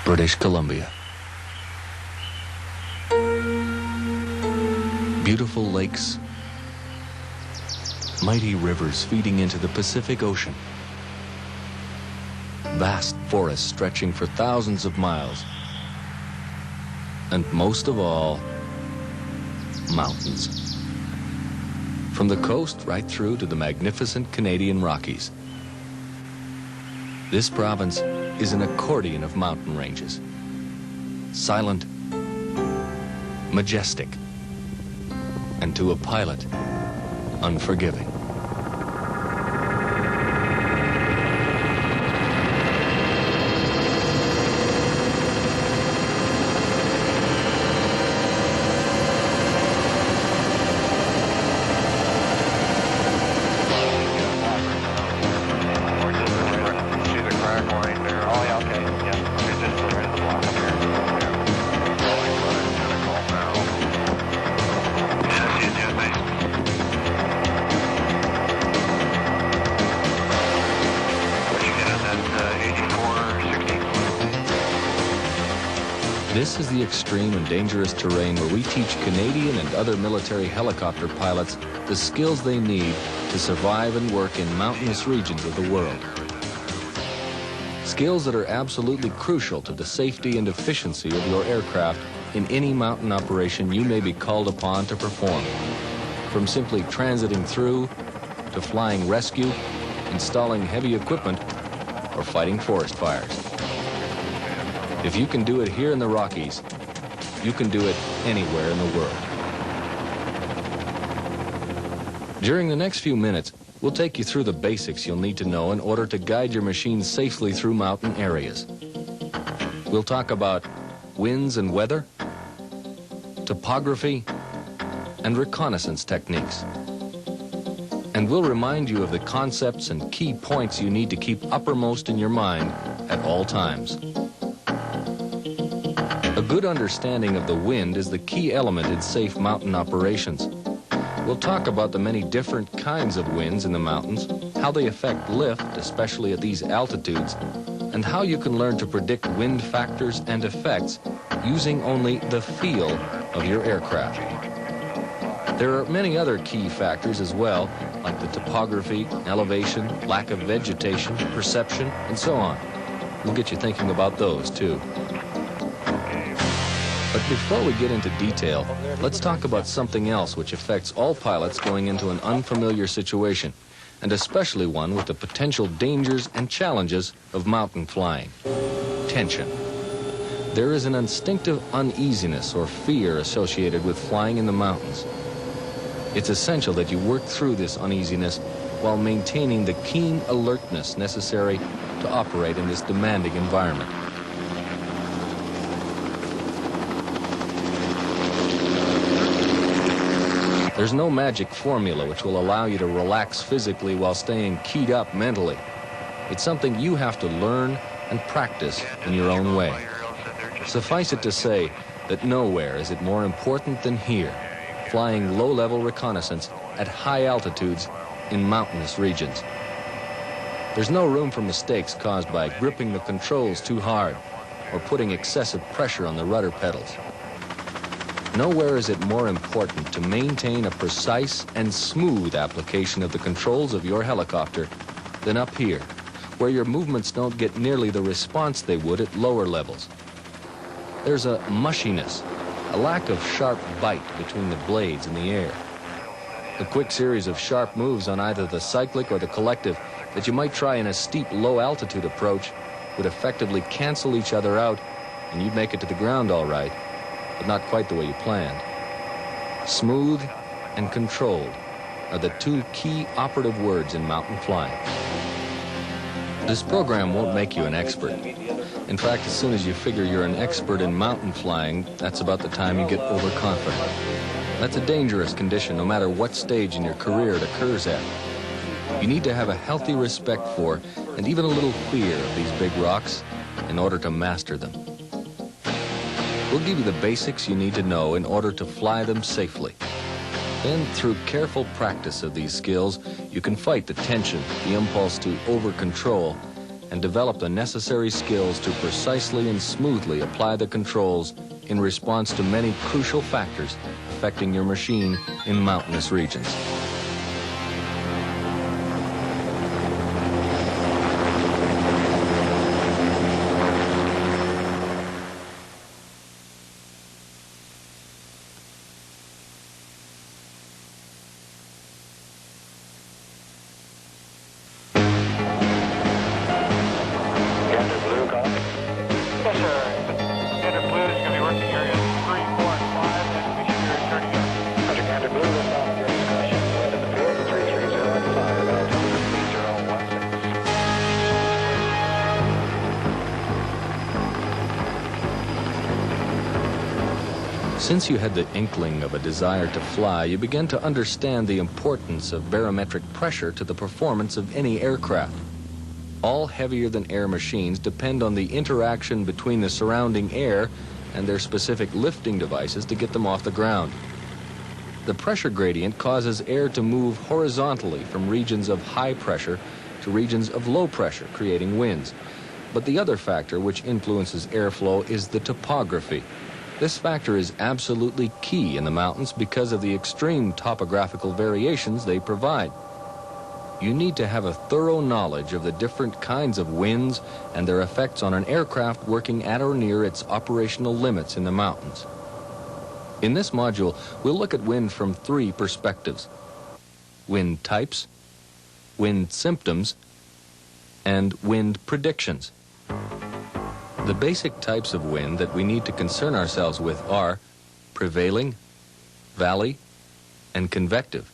British Columbia. Beautiful lakes, mighty rivers feeding into the Pacific Ocean, vast forests stretching for thousands of miles, and most of all, mountains. From the coast right through to the magnificent Canadian Rockies. This province is an accordion of mountain ranges. Silent, majestic, and to a pilot, unforgiving. This is the extreme and dangerous terrain where we teach Canadian and other military helicopter pilots the skills they need to survive and work in mountainous regions of the world. Skills that are absolutely crucial to the safety and efficiency of your aircraft in any mountain operation you may be called upon to perform. From simply transiting through, to flying rescue, installing heavy equipment, or fighting forest fires. If you can do it here in the Rockies, you can do it anywhere in the world. During the next few minutes, we'll take you through the basics you'll need to know in order to guide your machine safely through mountain areas. We'll talk about winds and weather, topography, and reconnaissance techniques. And we'll remind you of the concepts and key points you need to keep uppermost in your mind at all times. A good understanding of the wind is the key element in safe mountain operations. We'll talk about the many different kinds of winds in the mountains, how they affect lift, especially at these altitudes, and how you can learn to predict wind factors and effects using only the feel of your aircraft. There are many other key factors as well, like the topography, elevation, lack of vegetation, perception, and so on. We'll get you thinking about those too. But before we get into detail, let's talk about something else which affects all pilots going into an unfamiliar situation, and especially one with the potential dangers and challenges of mountain flying: tension. There is an instinctive uneasiness or fear associated with flying in the mountains. It's essential that you work through this uneasiness while maintaining the keen alertness necessary to operate in this demanding environment. There's no magic formula which will allow you to relax physically while staying keyed up mentally. It's something you have to learn and practice in your own way. Suffice it to say that nowhere is it more important than here, flying low-level reconnaissance at high altitudes in mountainous regions. There's no room for mistakes caused by gripping the controls too hard or putting excessive pressure on the rudder pedals. Nowhere is it more important to maintain a precise and smooth application of the controls of your helicopter than up here, where your movements don't get nearly the response they would at lower levels. There's a mushiness, a lack of sharp bite between the blades in the air. The quick series of sharp moves on either the cyclic or the collective that you might try in a steep low-altitude approach would effectively cancel each other out, and you'd make it to the ground all right, but not quite the way you planned. Smooth and controlled are the two key operative words in mountain flying. This program won't make you an expert. In fact, as soon as you figure you're an expert in mountain flying, that's about the time you get overconfident. That's a dangerous condition no matter what stage in your career it occurs at. You need to have a healthy respect for and even a little fear of these big rocks in order to master them. We'll give you the basics you need to know in order to fly them safely. Then, through careful practice of these skills, you can fight the tension, the impulse to over-control, and develop the necessary skills to precisely and smoothly apply the controls in response to many crucial factors affecting your machine in mountainous regions. Since you had the inkling of a desire to fly, you began to understand the importance of barometric pressure to the performance of any aircraft. All heavier-than-air machines depend on the interaction between the surrounding air and their specific lifting devices to get them off the ground. The pressure gradient causes air to move horizontally from regions of high pressure to regions of low pressure, creating winds. But the other factor which influences airflow is the topography. This factor is absolutely key in the mountains because of the extreme topographical variations they provide. You need to have a thorough knowledge of the different kinds of winds and their effects on an aircraft working at or near its operational limits in the mountains. In this module, we'll look at wind from three perspectives: wind types, wind symptoms, and wind predictions. The basic types of wind that we need to concern ourselves with are prevailing, valley, and convective.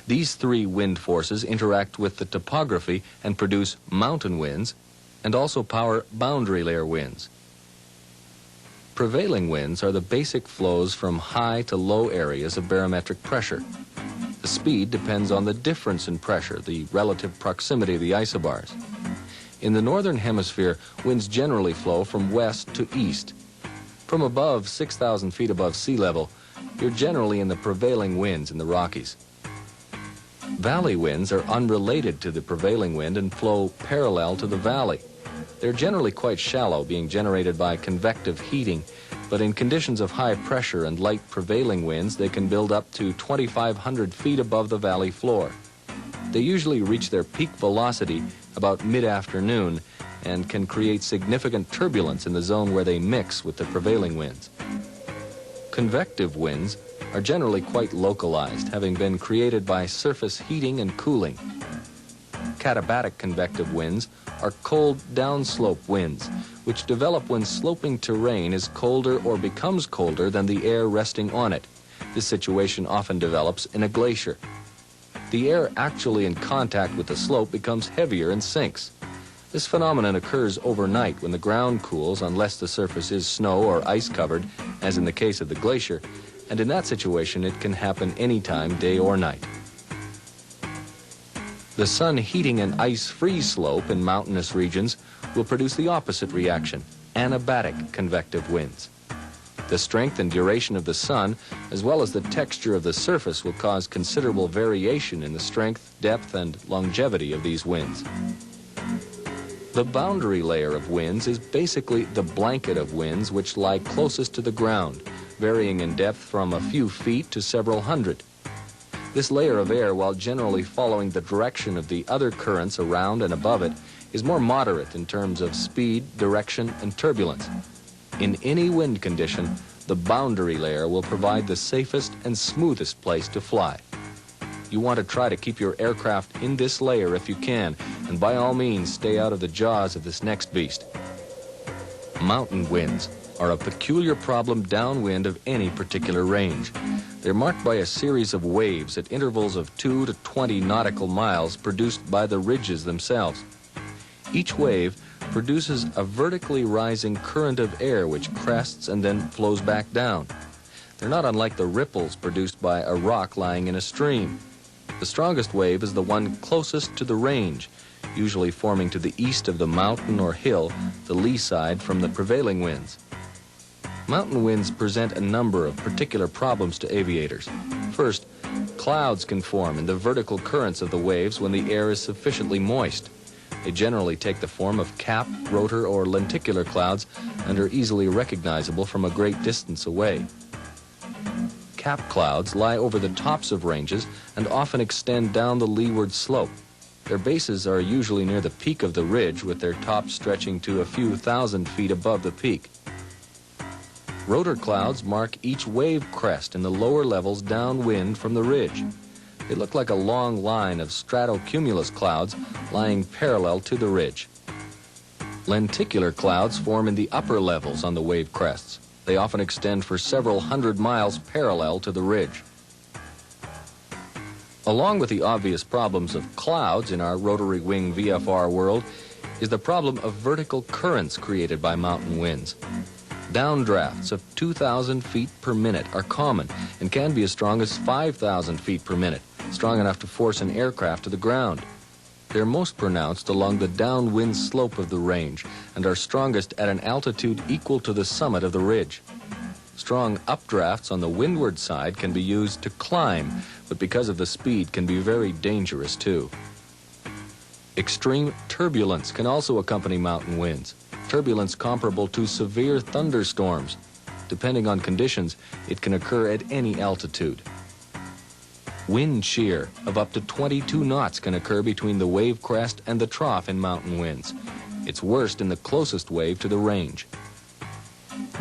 These three wind forces interact with the topography and produce mountain winds and also power boundary layer winds. Prevailing winds are the basic flows from high to low areas of barometric pressure. The speed depends on the difference in pressure, the relative proximity of the isobars. In the northern hemisphere, winds generally flow from west to east. From above 6,000 feet above sea level, you're generally in the prevailing winds in the Rockies. Valley winds are unrelated to the prevailing wind and flow parallel to the valley. They're generally quite shallow, being generated by convective heating, but in conditions of high pressure and light prevailing winds, they can build up to 2,500 feet above the valley floor. They usually reach their peak velocity about mid-afternoon and can create significant turbulence in the zone where they mix with the prevailing winds. Convective winds are generally quite localized, having been created by surface heating and cooling. Katabatic convective winds are cold downslope winds, which develop when sloping terrain is colder or becomes colder than the air resting on it. This situation often develops in a glacier. The air actually in contact with the slope becomes heavier and sinks. This phenomenon occurs overnight when the ground cools, unless the surface is snow or ice covered, as in the case of the glacier, and in that situation it can happen anytime, day or night. The sun heating an ice-free slope in mountainous regions will produce the opposite reaction, anabatic convective winds. The strength and duration of the sun, as well as the texture of the surface, will cause considerable variation in the strength, depth, and longevity of these winds. The boundary layer of winds is basically the blanket of winds which lie closest to the ground, varying in depth from a few feet to several hundred. This layer of air, while generally following the direction of the other currents around and above it, is more moderate in terms of speed, direction, and turbulence. In any wind condition, the boundary layer will provide the safest and smoothest place to fly. You want to try to keep your aircraft in this layer if you can, and by all means stay out of the jaws of this next beast. Mountain winds are a peculiar problem downwind of any particular range. They're marked by a series of waves at intervals of 2 to 20 nautical miles produced by the ridges themselves. Each wave produces a vertically rising current of air which crests and then flows back down. They're not unlike the ripples produced by a rock lying in a stream. The strongest wave is the one closest to the range, usually forming to the east of the mountain or hill, the lee side from the prevailing winds. Mountain winds present a number of particular problems to aviators. First, clouds can form in the vertical currents of the waves when the air is sufficiently moist. They generally take the form of cap, rotor, or lenticular clouds and are easily recognizable from a great distance away. Cap clouds lie over the tops of ranges and often extend down the leeward slope. Their bases are usually near the peak of the ridge, with their tops stretching to a few thousand feet above the peak. Rotor clouds mark each wave crest in the lower levels downwind from the ridge. They look like a long line of stratocumulus clouds lying parallel to the ridge. Lenticular clouds form in the upper levels on the wave crests. They often extend for several hundred miles parallel to the ridge. Along with the obvious problems of clouds in our rotary wing VFR world is the problem of vertical currents created by mountain winds. Downdrafts of 2,000 feet per minute are common and can be as strong as 5,000 feet per minute, strong enough to force an aircraft to the ground. They're most pronounced along the downwind slope of the range and are strongest at an altitude equal to the summit of the ridge. Strong updrafts on the windward side can be used to climb, but because of the speed can be very dangerous too. Extreme turbulence can also accompany mountain winds, turbulence comparable to severe thunderstorms. Depending on conditions, it can occur at any altitude. Wind shear of up to 22 knots can occur between the wave crest and the trough in mountain winds. It's worst in the closest wave to the range.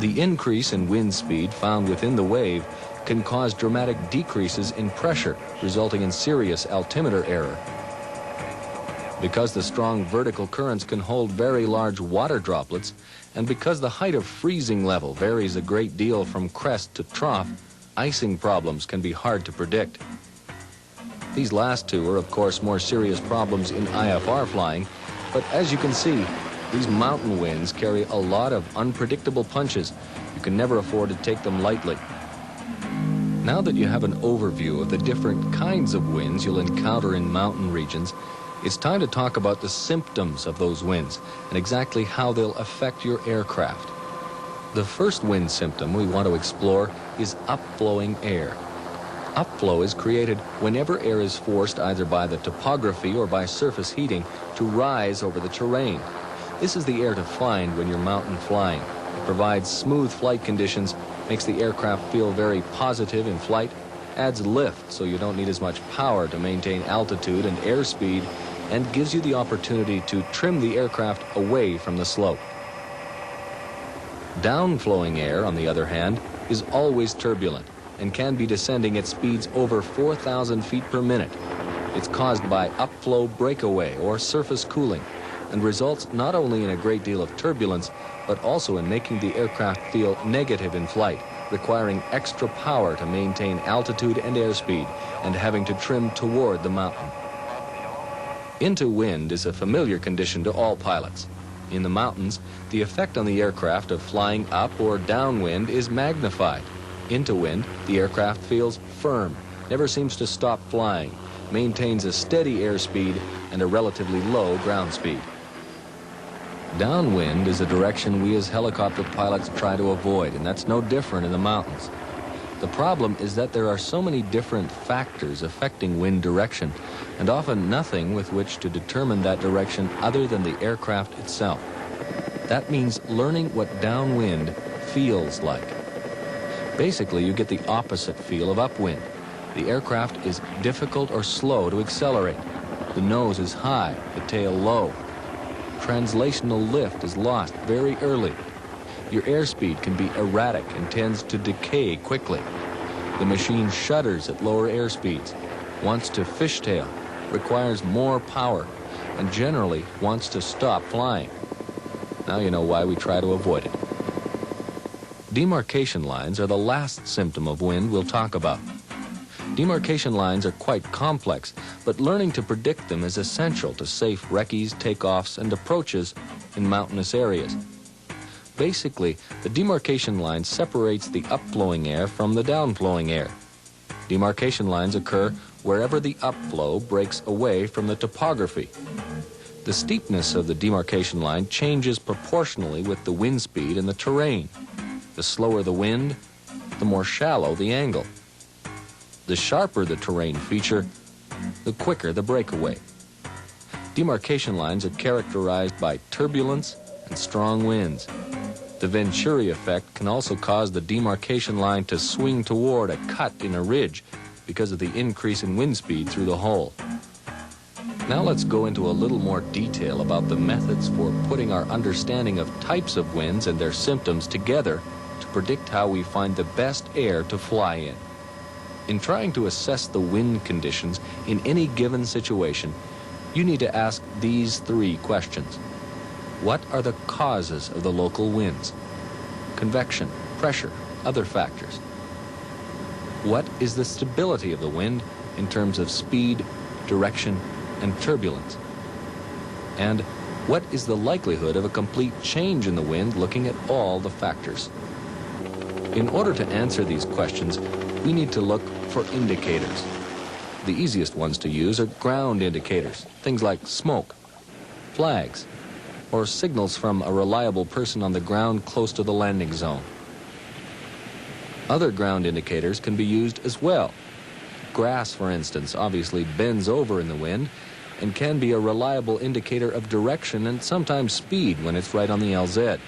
The increase in wind speed found within the wave can cause dramatic decreases in pressure, resulting in serious altimeter error. Because the strong vertical currents can hold very large water droplets, and because the height of freezing level varies a great deal from crest to trough, icing problems can be hard to predict. These last two are, of course, more serious problems in IFR flying, but as you can see, these mountain winds carry a lot of unpredictable punches. You can never afford to take them lightly. Now that you have an overview of the different kinds of winds you'll encounter in mountain regions, it's time to talk about the symptoms of those winds and exactly how they'll affect your aircraft. The first wind symptom we want to explore is upflowing air. Upflow is created whenever air is forced either by the topography or by surface heating to rise over the terrain. This is the air to find when you're mountain flying. It provides smooth flight conditions, makes the aircraft feel very positive in flight, adds lift so you don't need as much power to maintain altitude and airspeed, and gives you the opportunity to trim the aircraft away from the slope. Downflowing air, on the other hand, is always turbulent and can be descending at speeds over 4,000 feet per minute. It's caused by upflow breakaway or surface cooling and results not only in a great deal of turbulence, but also in making the aircraft feel negative in flight, requiring extra power to maintain altitude and airspeed, and having to trim toward the mountain. Into wind is a familiar condition to all pilots. In the mountains, the effect on the aircraft of flying up or downwind is magnified. Into wind, the aircraft feels firm, never seems to stop flying, maintains a steady airspeed and a relatively low ground speed. Downwind is a direction we as helicopter pilots try to avoid, and that's no different in the mountains. The problem is that there are so many different factors affecting wind direction, and often nothing with which to determine that direction other than the aircraft itself. That means learning what downwind feels like. Basically, you get the opposite feel of upwind. The aircraft is difficult or slow to accelerate. The nose is high, the tail low. Translational lift is lost very early. Your airspeed can be erratic and tends to decay quickly. The machine shudders at lower airspeeds, wants to fishtail, requires more power, and generally wants to stop flying. Now you know why we try to avoid it. Demarcation lines are the last symptom of wind we'll talk about. Demarcation lines are quite complex, but learning to predict them is essential to safe recce's, takeoffs, and approaches in mountainous areas. Basically, the demarcation line separates the upflowing air from the downflowing air. Demarcation lines occur wherever the upflow breaks away from the topography. The steepness of the demarcation line changes proportionally with the wind speed and the terrain. The slower the wind, the more shallow the angle. The sharper the terrain feature, the quicker the breakaway. Demarcation lines are characterized by turbulence and strong winds. The Venturi effect can also cause the demarcation line to swing toward a cut in a ridge because of the increase in wind speed through the hole. Now let's go into a little more detail about the methods for putting our understanding of types of winds and their symptoms together to predict how we find the best air to fly in. In trying to assess the wind conditions in any given situation, you need to ask these three questions. What are the causes of the local winds? Convection, pressure, other factors. What is the stability of the wind in terms of speed, direction, and turbulence? And what is the likelihood of a complete change in the wind looking at all the factors? In order to answer these questions, we need to look for indicators. The easiest ones to use are ground indicators, things like smoke, flags, or signals from a reliable person on the ground close to the landing zone. Other ground indicators can be used as well. Grass, for instance, obviously bends over in the wind and can be a reliable indicator of direction and sometimes speed when it's right on the LZ.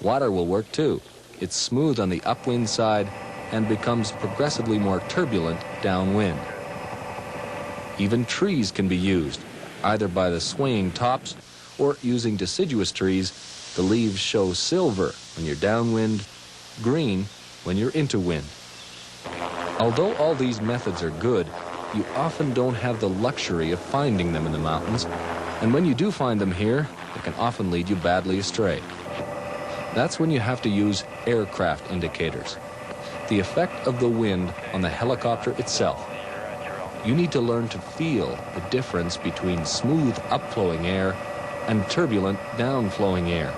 Water will work too. It's smooth on the upwind side and becomes progressively more turbulent downwind. Even trees can be used, either by the swaying tops or using deciduous trees. The leaves show silver when you're downwind, green when you're into wind. Although all these methods are good, you often don't have the luxury of finding them in the mountains, and when you do find them here, they can often lead you badly astray. That's when you have to use aircraft indicators, the effect of the wind on the helicopter itself. You need to learn to feel the difference between smooth upflowing air and turbulent downflowing air.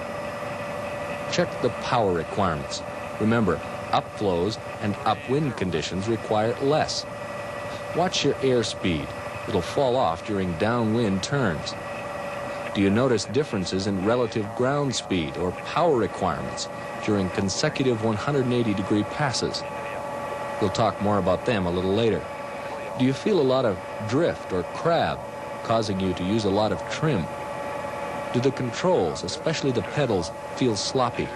Check the power requirements. Remember, upflows and upwind conditions require less. Watch your airspeed. It'll fall off during downwind turns. Do you notice differences in relative ground speed or power requirements during consecutive 180-degree passes? We'll talk more about them a little later. Do you feel a lot of drift or crab, causing you to use a lot of trim? Do the controls, especially the pedals, feel sloppy?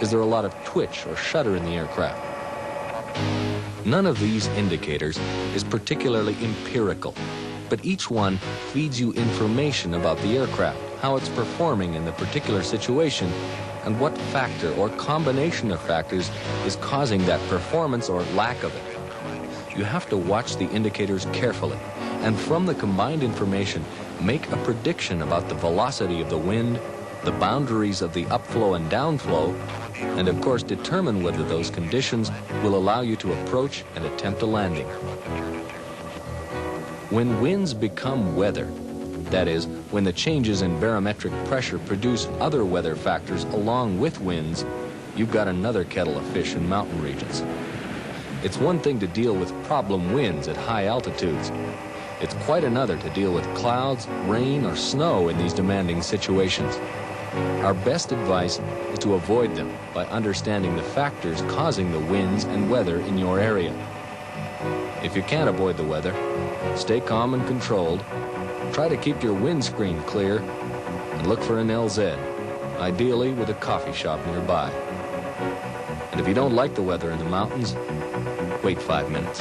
Is there a lot of twitch or shudder in the aircraft? None of these indicators is particularly empirical, but each one feeds you information about the aircraft, how it's performing in the particular situation, and what factor or combination of factors is causing that performance or lack of it. You have to watch the indicators carefully, and from the combined information, make a prediction about the velocity of the wind, the boundaries of the upflow and downflow, and of course determine whether those conditions will allow you to approach and attempt a landing. When winds become weather, that is, when the changes in barometric pressure produce other weather factors along with winds, you've got another kettle of fish in mountain regions. It's one thing to deal with problem winds at high altitudes. It's quite another to deal with clouds, rain, or snow in these demanding situations. Our best advice is to avoid them by understanding the factors causing the winds and weather in your area. If you can't avoid the weather, stay calm and controlled. Try to keep your windscreen clear and look for an LZ, ideally with a coffee shop nearby. And if you don't like the weather in the mountains, wait 5 minutes.